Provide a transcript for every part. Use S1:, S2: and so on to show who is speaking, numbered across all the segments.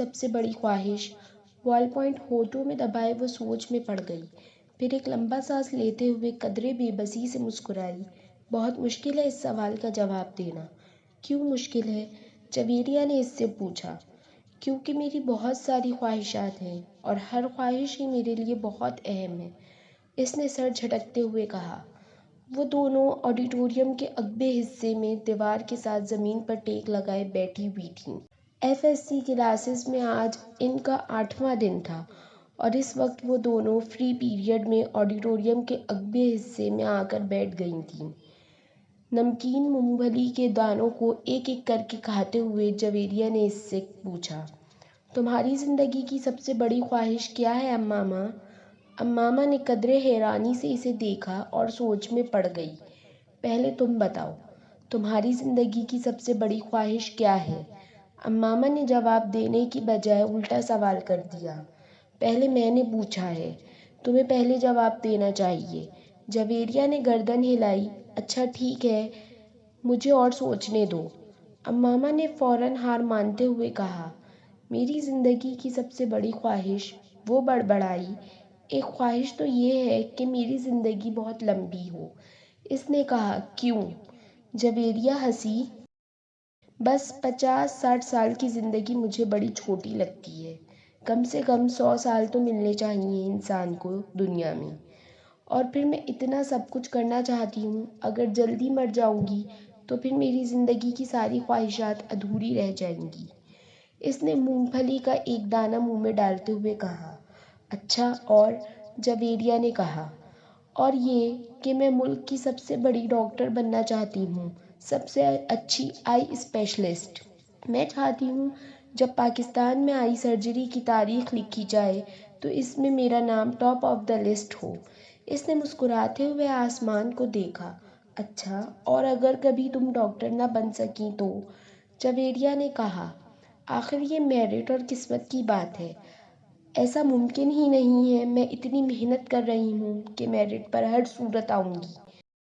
S1: سب سے بڑی خواہش؟ بال پوائنٹ ہونٹوں میں دبائے وہ سوچ میں پڑ گئی، پھر ایک لمبا سانس لیتے ہوئے قدرے بے بسی سے مسکرائی۔ بہت مشکل ہے اس سوال کا جواب دینا۔ کیوں مشکل ہے؟ جویریہ نے اس سے پوچھا۔ کیونکہ میری بہت ساری خواہشات ہیں اور ہر خواہش ہی میرے لیے بہت اہم ہے، اس نے سر جھٹکتے ہوئے کہا۔ وہ دونوں آڈیٹوریم کے اگلے حصے میں دیوار کے ساتھ زمین پر ٹیک لگائے بیٹھی ہوئی تھیں۔ ایف ایس سی کلاسز میں آج ان کا 8واں دن تھا اور اس وقت وہ دونوں فری پیریڈ میں آڈیٹوریم کے اگلے حصے میں آ کر بیٹھ گئی تھیں۔ نمکین مونگ پھلی کے دانوں کو ایک ایک کر کے کھاتے ہوئے جویریہ نے اس سے پوچھا، تمہاری زندگی کی سب سے بڑی خواہش کیا ہے اماما؟ اماما نے قدرے حیرانی سے اسے دیکھا اور سوچ میں پڑ گئی۔ پہلے تم بتاؤ، تمہاری زندگی کی سب سے بڑی خواہش کیا ہے؟ اماما نے جواب دینے کی بجائے الٹا سوال کر دیا۔ پہلے میں نے پوچھا ہے، تمہیں پہلے جواب دینا چاہیے۔ جویریہ نے گردن ہلائی۔ اچھا ٹھیک ہے، مجھے اور سوچنے دو، اماما نے فوراً ہار مانتے ہوئے کہا۔ میری زندگی کی سب سے بڑی خواہش، وہ بڑبڑائی، ایک خواہش تو یہ ہے کہ میری زندگی بہت لمبی ہو، اس نے کہا۔ کیوں؟ جویریہ ہنسی۔ بس 50-60 سال کی زندگی مجھے بڑی چھوٹی لگتی ہے۔ کم سے کم 100 سال تو ملنے چاہیے انسان کو دنیا میں، اور پھر میں اتنا سب کچھ کرنا چاہتی ہوں۔ اگر جلدی مر جاؤں گی تو پھر میری زندگی کی ساری خواہشات ادھوری رہ جائیں گی، اس نے مونگ پھلی کا ایک دانہ منہ میں ڈالتے ہوئے کہا۔ اچھا اور؟ جویریہ نے کہا۔ اور یہ کہ میں ملک کی سب سے بڑی ڈاکٹر بننا چاہتی ہوں، سب سے اچھی آئی اسپیشلسٹ۔ میں چاہتی ہوں جب پاکستان میں آئی سرجری کی تاریخ لکھی جائے تو اس میں میرا نام ٹاپ آف دا لسٹ ہو، اس نے مسکراتے ہوئے آسمان کو دیکھا۔ اچھا اور اگر کبھی تم ڈاکٹر نہ بن سکیں تو؟ جویریہ نے کہا۔ آخر یہ میرٹ اور قسمت کی بات ہے، ایسا ممکن ہی نہیں ہے۔ میں اتنی محنت کر رہی ہوں کہ میرٹ پر ہر صورت آؤں گی۔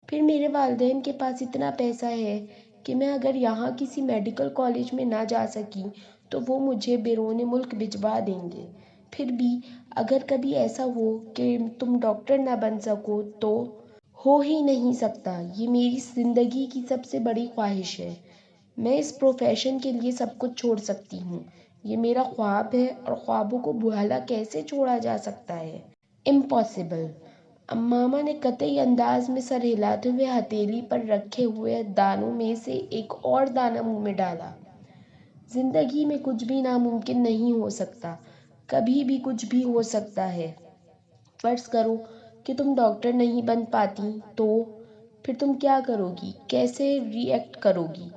S1: پھر میرے والدین کے پاس اتنا پیسہ ہے کہ میں اگر یہاں کسی میڈیکل کالج میں نہ جا سکی تو وہ مجھے بیرون ملک بھجوا دیں گے۔ پھر بھی اگر کبھی ایسا ہو کہ تم ڈاکٹر نہ بن سکو تو؟ ہو ہی نہیں سکتا، یہ میری زندگی کی سب سے بڑی خواہش ہے۔ میں اس پروفیشن کے لیے سب کچھ چھوڑ سکتی ہوں، یہ میرا خواب ہے اور خوابوں کو بھلا کیسے چھوڑا جا سکتا ہے؟ امپاسبل، اماما نے قطعی انداز میں سر ہلاتے ہوئے ہتھیلی پر رکھے ہوئے دانوں میں سے ایک اور دانہ منہ میں ڈالا۔ زندگی میں کچھ بھی ناممکن نہیں ہو سکتا، کبھی بھی کچھ بھی ہو سکتا ہے۔ فرض کرو کہ تم ڈاکٹر نہیں بن پاتی تو؟ پھر تم کیا کرو گی؟ کیسے ری ایکٹ کرو گی؟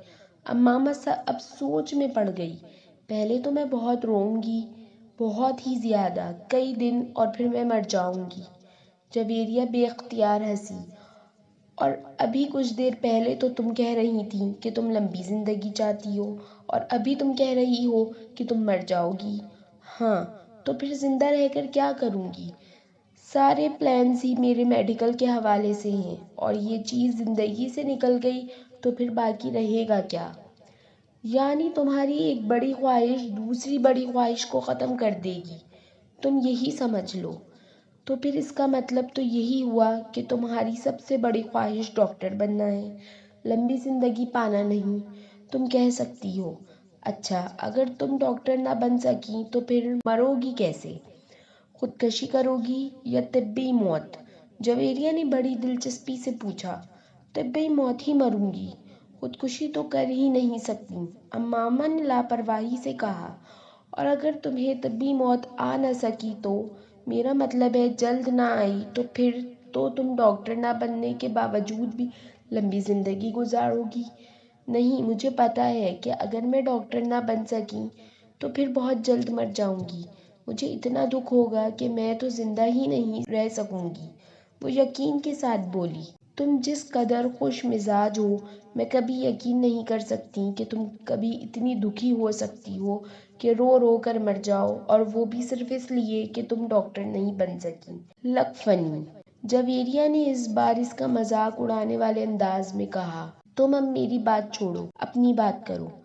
S1: اماما اب سوچ میں پڑ گئی۔ پہلے تو میں بہت روؤں گی، بہت ہی زیادہ، کئی دن، اور پھر میں مر جاؤں گی۔ جویریہ بے اختیار ہنسی۔ اور ابھی کچھ دیر پہلے تو تم کہہ رہی تھی کہ تم لمبی زندگی چاہتی ہو، اور ابھی تم کہہ رہی ہو کہ تم مر جاؤ گی۔ ہاں، تو پھر زندہ رہ کر کیا کروں گی؟ سارے پلانز ہی میرے میڈیکل کے حوالے سے ہیں، اور یہ چیز زندگی سے نکل گئی تو پھر باقی رہے گا کیا؟ یعنی تمہاری ایک بڑی خواہش دوسری بڑی خواہش کو ختم کر دے گی، تم یہی سمجھ لو۔ تو پھر اس کا مطلب تو یہی ہوا کہ تمہاری سب سے بڑی خواہش ڈاکٹر بننا ہے، لمبی زندگی پانا نہیں، تم کہہ سکتی ہو۔ اچھا اگر تم ڈاکٹر نہ بن سکی تو پھر مرو گی کیسے؟ خودکشی کرو گی یا طبی موت؟ جویریہ نے بڑی دلچسپی سے پوچھا۔ طبی موت ہی مروں گی، خودکشی تو کر ہی نہیں سکتی، اماما نے لاپرواہی سے کہا۔ اور اگر تمہیں طبی موت آ نہ سکی تو؟ میرا مطلب ہے جلد نہ آئی تو پھر تو تم ڈاکٹر نہ بننے کے باوجود بھی لمبی زندگی گزارو گی۔ نہیں، مجھے پتہ ہے کہ اگر میں ڈاکٹر نہ بن سکی تو پھر بہت جلد مر جاؤں گی، مجھے اتنا دکھ ہوگا کہ میں تو زندہ ہی نہیں رہ سکوں گی، وہ یقین کے ساتھ بولی۔ تم جس قدر خوش مزاج ہو، میں کبھی یقین نہیں کر سکتی کہ تم کبھی اتنی دکھی ہو سکتی ہو کہ رو رو کر مر جاؤ، اور وہ بھی صرف اس لیے کہ تم ڈاکٹر نہیں بن سکی۔ لک فنی، جویریہ نے اس بار اس کا مذاق اڑانے والے انداز میں کہا۔ تم اب میری بات چھوڑو، اپنی بات کرو۔